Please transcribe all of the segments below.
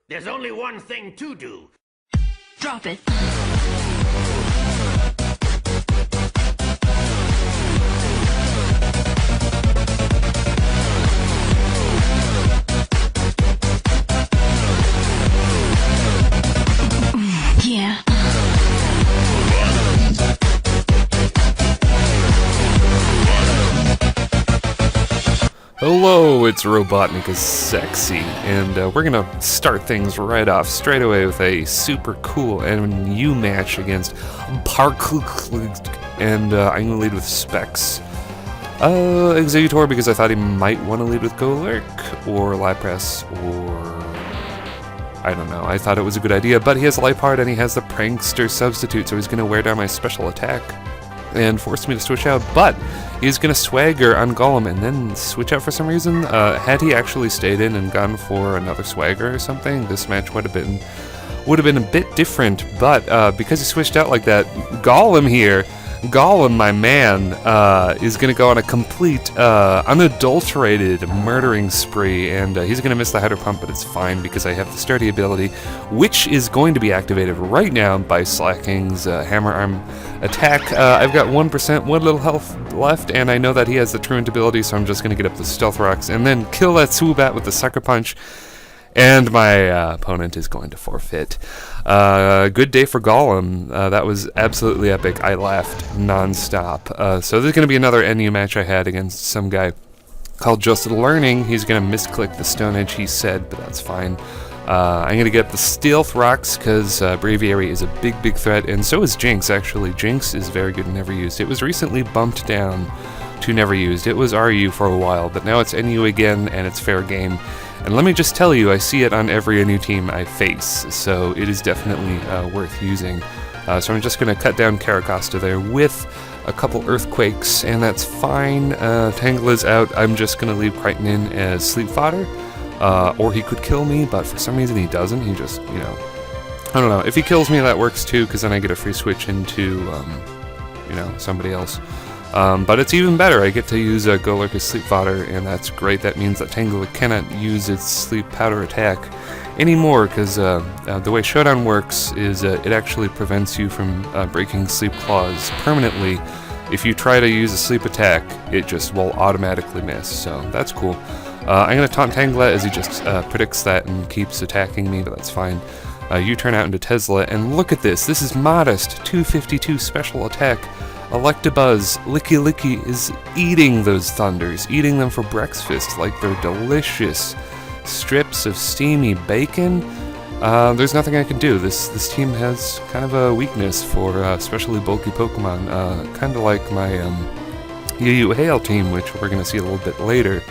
There's only one thing to do. Drop it. Yeah. Hello, it's RobotnikIsSexy, and we're gonna start things right off straight away with a super cool NU match against Parkluk, and I'm gonna lead with Specs. Executor because I thought he might want to lead with GolRein or Liepard, or I don't know. I thought it was a good idea, but he has Liepard and he has the Prankster substitute, so he's gonna wear down my special attack and force me to switch out, but he's going to swagger on Gollum and then switch out for some reason. Had he actually stayed in and gone for another swagger or something, this match would have been a bit different, but because he switched out like that, Gollum here, my man, is going to go on a complete, unadulterated murdering spree, and he's going to miss the header pump, but it's fine because I have the sturdy ability, which is going to be activated right now by Slacking's hammer arm attack. I've got 1%, one little health left, and I know that he has the truant ability, so I'm just going to get up the stealth rocks and then kill that Swoobat with the sucker punch. And my opponent is going to forfeit. Good day for Gollum. That was absolutely epic. I laughed non-stop. So there's going to be another NU match I had against some guy called Just Learning. He's going to misclick the Stone Edge, he said, but that's fine. I'm going to get up the Stealth Rocks because Braviary is a big threat, and so is Jinx, actually. Jinx is very good and never used. It was recently bumped down to never used. It was RU for a while, but now it's NU again, and it's fair game. And let me just tell you, I see it on every NU team I face, so it is definitely worth using. So I'm just going to cut down Caracosta there with a couple Earthquakes, and that's fine. Tangle is out. I'm just going to leave Crichton in as sleep fodder, or he could kill me, but for some reason he doesn't. He just, you know, I don't know. If he kills me, that works too, because then I get a free switch into, you know, somebody else. But it's even better. I get to use GolRein as sleep fodder, and that's great. That means that Tangle cannot use its sleep powder attack anymore, because the way Showdown works is it actually prevents you from breaking sleep claws permanently. If you try to use a sleep attack, it just will automatically miss, so that's cool. I'm going to taunt Tangle as he just predicts that and keeps attacking me, but that's fine. You turn out into Tesla, and look at this. This is modest 252 special attack. Electabuzz, Licky is eating those thunders, eating them for breakfast like they're delicious strips of steamy bacon. There's nothing I can do. This team has kind of a weakness for especially bulky Pokemon, kind of like my UU Hail team, which we're going to see a little bit later.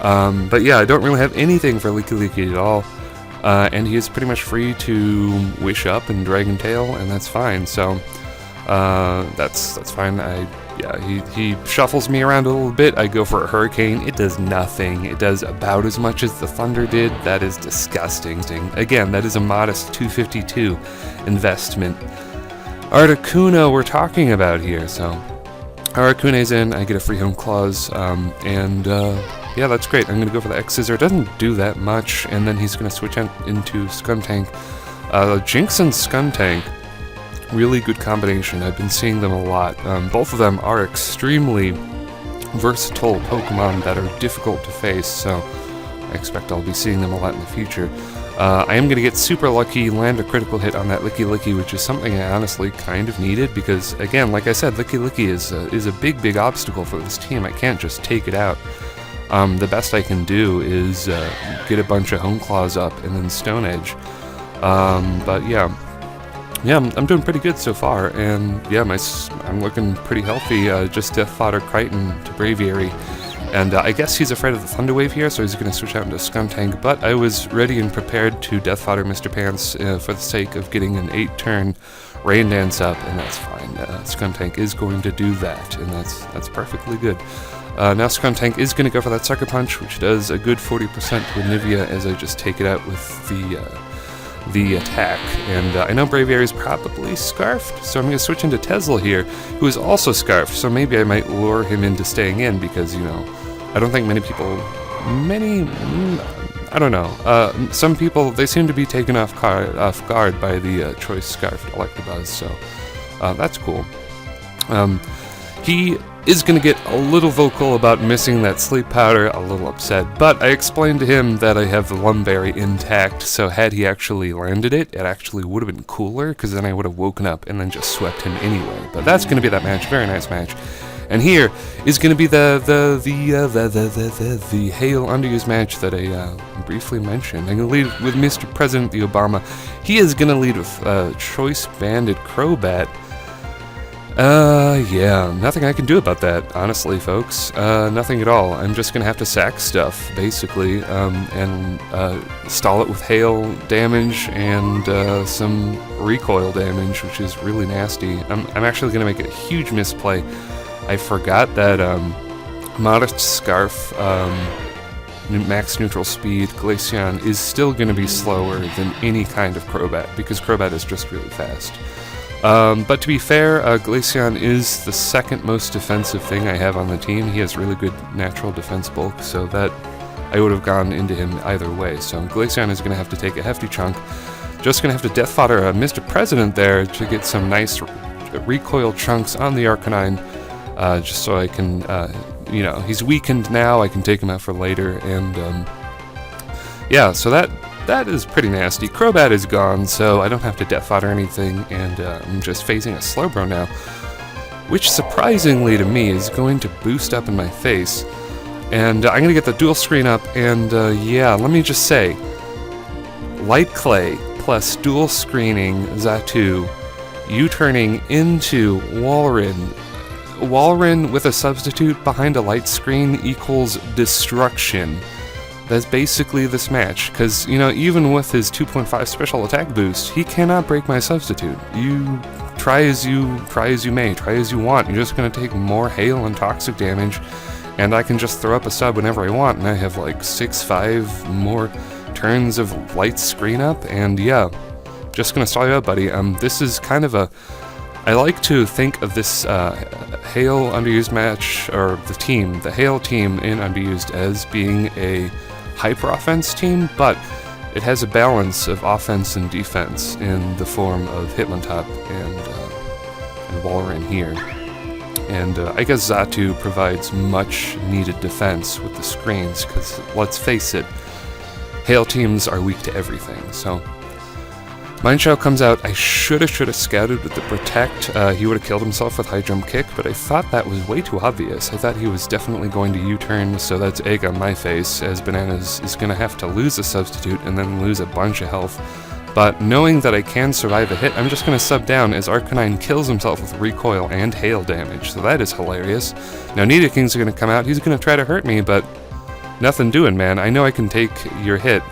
But yeah, I don't really have anything for Licky at all, and he is pretty much free to Wish Up and Dragon Tail, and that's fine. So that's fine. He shuffles me around a little bit. I go for a Hurricane. It does nothing. It does about as much as the Thunder did. That is disgusting. Again, that is a modest 252 investment. Articuno we're talking about here. So Articuno's in. I get a free Home Claws, and yeah, that's great. I'm going to go for the X-Scissor. It doesn't do that much, and then he's going to switch into Skuntank. Jinx and Skuntank, really good combination. I've been seeing them a lot. Both of them are extremely versatile Pokemon that are difficult to face, so I expect I'll be seeing them a lot in the future. I am going to get super lucky, land a critical hit on that Licky, which is something I honestly kind of needed, because, again, like I said, Licky is a big obstacle for this team. I can't just take it out. The best I can do is get a bunch of Home Claws up and then Stone Edge. But yeah, I'm doing pretty good so far, and yeah, I'm looking pretty healthy. Just Death Fodder Crichton to Braviary, and I guess he's afraid of the Thunder Wave here, so he's going to switch out into Skuntank, but I was ready and prepared to Death Fodder Mr. Pants for the sake of getting an 8-turn Rain Dance up, and that's fine. Skuntank is going to do that, and that's perfectly good. Now Skuntank is going to go for that Sucker Punch, which does a good 40% to Anivia as I just take it out with the attack. And I know Braviary is probably Scarfed, so I'm going to switch into Tesla here, who is also Scarfed, so maybe I might lure him into staying in, because, you know, I don't think many people, I don't know. Some people, they seem to be taken off guard by the choice scarf Electabuzz, so that's cool. He is going to get a little vocal about missing that sleep powder, a little upset, but I explained to him that I have the Lumberry intact, so had he actually landed it, it actually would have been cooler, because then I would have woken up and then just swept him anyway. But that's going to be that match, very nice match. And here is going to be the Hail Underused match that I briefly mentioned. I'm going to lead with Mr. President the Obama. He is going to lead with Choice Banded Crobat. Yeah, nothing I can do about that, honestly, folks. Nothing at all. I'm just gonna have to sack stuff, basically, and stall it with hail damage and some recoil damage, which is really nasty. I'm actually gonna make a huge misplay. I forgot that Modest Scarf, max neutral speed, Glaceon is still gonna be slower than any kind of Crobat, because Crobat is just really fast. But to be fair, Glaceon is the second most defensive thing I have on the team. He has really good natural defense bulk, so that I would have gone into him either way. So Glaceon is going to have to take a hefty chunk. Just going to have to Death Fodder Mr. President there to get some nice recoil chunks on the Arcanine, just so I can, you know, he's weakened now, I can take him out for later, and yeah, so that is pretty nasty. Crobat is gone, so I don't have to Death Fodder anything, and I'm just facing a Slowbro now, which surprisingly to me is going to boost up in my face. And I'm going to get the dual screen up, and yeah, let me just say, Light Clay plus dual screening Xatu, U-turning into Walrein. Walrein with a substitute behind a light screen equals destruction. That's basically this match, because, you know, even with his 2.5 special attack boost, he cannot break my substitute. You try as you may, try as you want, you're just going to take more hail and toxic damage, and I can just throw up a sub whenever I want, and I have like 6-5 more turns of light screen up, and yeah, just going to stall you out, buddy. This is kind of a... I like to think of this Hail Underused match, or the Hail team in Underused, as being a hyper offense team, but it has a balance of offense and defense in the form of Hitmontop and Walrein here. And I guess Xatu provides much needed defense with the screens, because let's face it, Hail teams are weak to everything, so... Mineshadow comes out. I should have scouted with the Protect. He would have killed himself with High Jump Kick, but I thought that was way too obvious. I thought he was definitely going to U-turn, so that's egg on my face, as Bananas is going to have to lose a substitute and then lose a bunch of health. But knowing that I can survive a hit, I'm just going to sub down as Arcanine kills himself with recoil and hail damage, so that is hilarious. Now Nidoking's going to come out. He's going to try to hurt me, but nothing doing, man. I know I can take your hit,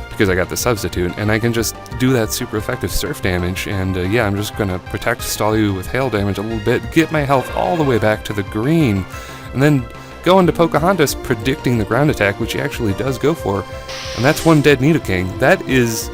because I got the substitute, and I can just do that super effective surf damage, and yeah, I'm just gonna Protect, stall you with hail damage a little bit, get my health all the way back to the green, and then go into Pocahontas predicting the ground attack, which he actually does go for, and that's one dead Nidoking. That is...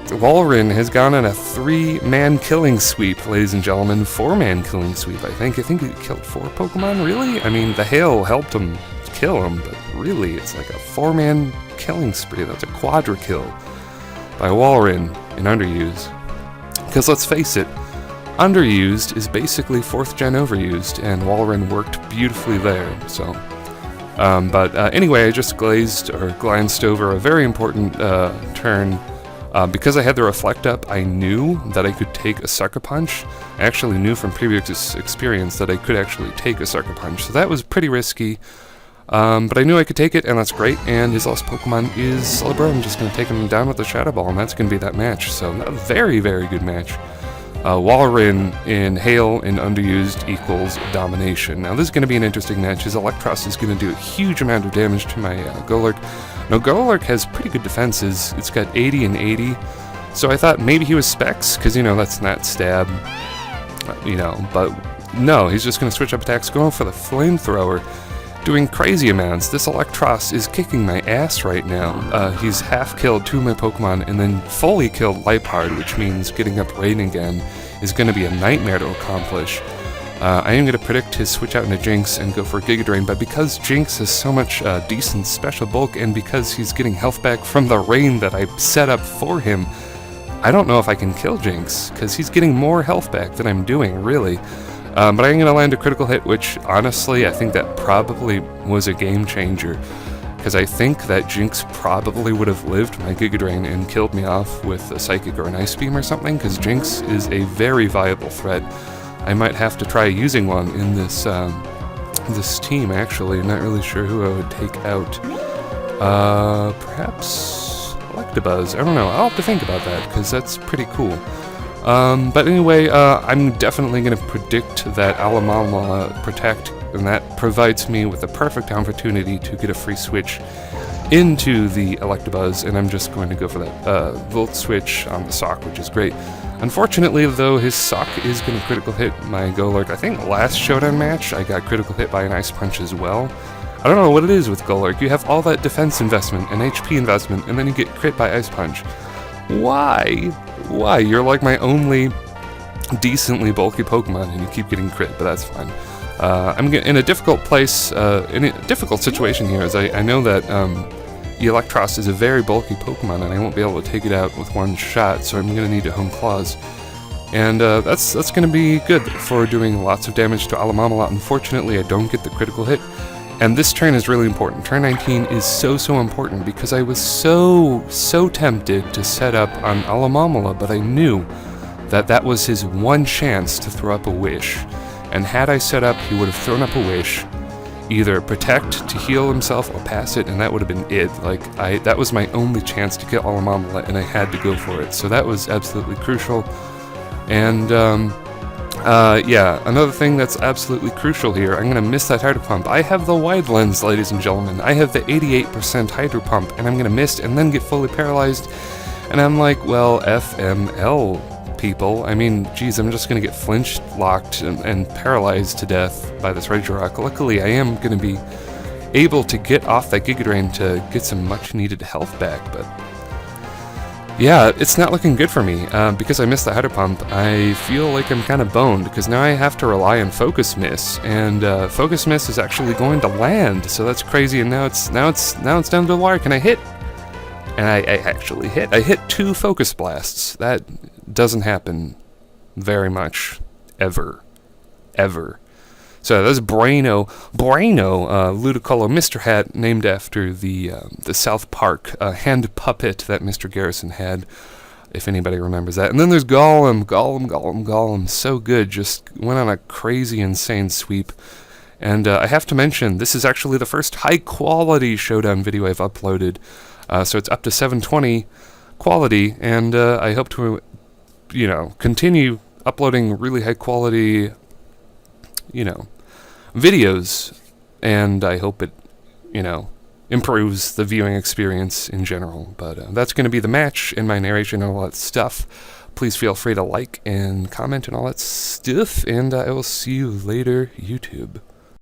Walrein has gone on a 3-man killing sweep, ladies and gentlemen. 4-man killing sweep, I think. I think he killed 4 Pokemon, really? I mean, the hail helped him kill him, but really, it's like a 4-man killing spree. That's a quadra kill by Walrein in Underused. Because let's face it, Underused is basically 4th gen Overused, and Walrein worked beautifully there, so... but anyway, I just glanced over a very important turn. Because I had the Reflect up, I knew that I could take a Sucker Punch. I actually knew from previous experience that I could actually take a Sucker Punch, so that was pretty risky. But I knew I could take it, and that's great, and his last Pokemon is Slowbro. I'm just going to take him down with the Shadow Ball, and that's going to be that match. So, a very, very good match. Walrein in Hail in Underused equals domination. Now, this is going to be an interesting match. His Electros is going to do a huge amount of damage to my Golurk. Now, Golurk has pretty good defenses. It's got 80 and 80, so I thought maybe he was Specs, because, you know, that's not Stab, you know, but no, he's just going to switch up attacks, going for the Flamethrower. Doing crazy amounts. This Electros is kicking my ass right now. He's half killed 2 of my Pokemon and then fully killed Liepard, which means getting up Rain again is going to be a nightmare to accomplish. I am going to predict his switch out into Jinx and go for Giga Drain, but because Jinx has so much decent special bulk, and because he's getting health back from the rain that I set up for him, I don't know if I can kill Jinx, because he's getting more health back than I'm doing, really. But I'm going to land a critical hit, which, honestly, I think that probably was a game changer, because I think that Jinx probably would have lived my Giga Drain and killed me off with a Psychic or an Ice Beam or something, because Jinx is a very viable threat. I might have to try using one in this this team, actually. I'm not really sure who I would take out. Perhaps Electabuzz. I don't know. I'll have to think about that, because that's pretty cool. But anyway, I'm definitely going to predict that Alamala Protect, and that provides me with the perfect opportunity to get a free switch into the Electabuzz, and I'm just going to go for that Volt Switch on the Sock, which is great. Unfortunately, though, his Sock is going to critical hit my Golurk. I think last Showdown match, I got critical hit by an Ice Punch as well. I don't know what it is with Golurk. You have all that defense investment and HP investment, and then you get crit by Ice Punch. Why? Why? You're like my only decently bulky Pokemon, and you keep getting crit, but that's fine. I'm in a difficult place, in a difficult situation here, as I know that Eelektross is a very bulky Pokemon, and I won't be able to take it out with one shot, so I'm going to need to Home Claws. And that's going to be good for doing lots of damage to Alamamala. Unfortunately, I don't get the critical hit. And this turn is really important. Turn 19 is so important, because I was so tempted to set up on Alamamala, but I knew that that was his one chance to throw up a Wish. And had I set up, he would have thrown up a Wish, either Protect to heal himself or pass it, and that would have been it. Like, that was my only chance to get Alamamala, and I had to go for it. So that was absolutely crucial. And, yeah, another thing that's absolutely crucial here, I'm going to miss that Hydro Pump. I have the Wide Lens, ladies and gentlemen. I have the 88% Hydro Pump, and I'm going to miss and then get fully paralyzed. And I'm like, well, FML, people. I mean, geez, I'm just going to get flinched, locked, and paralyzed to death by this Regirock. Luckily, I am going to be able to get off that Giga Drain to get some much-needed health back, but yeah, it's not looking good for me. Because I missed the Hydro Pump, I feel like I'm kind of boned, because now I have to rely on Focus Miss, and Focus Miss is actually going to land, so that's crazy, and now it's down to the wire. Can I hit? And I actually hit. I hit 2 Focus Blasts. That doesn't happen very much, ever. So that's Braino, Ludicolo Mr. Hat, named after the South Park hand puppet that Mr. Garrison had, if anybody remembers that. And then there's Gollum, so good, just went on a crazy, insane sweep. And I have to mention, this is actually the first high-quality Showdown video I've uploaded, so it's up to 720 quality, and I hope to, continue uploading really high-quality, videos, and I hope it, improves the viewing experience in general. But that's going to be the match and my narration and all that stuff. Please feel free to like and comment and all that stuff, and I will see you later, YouTube.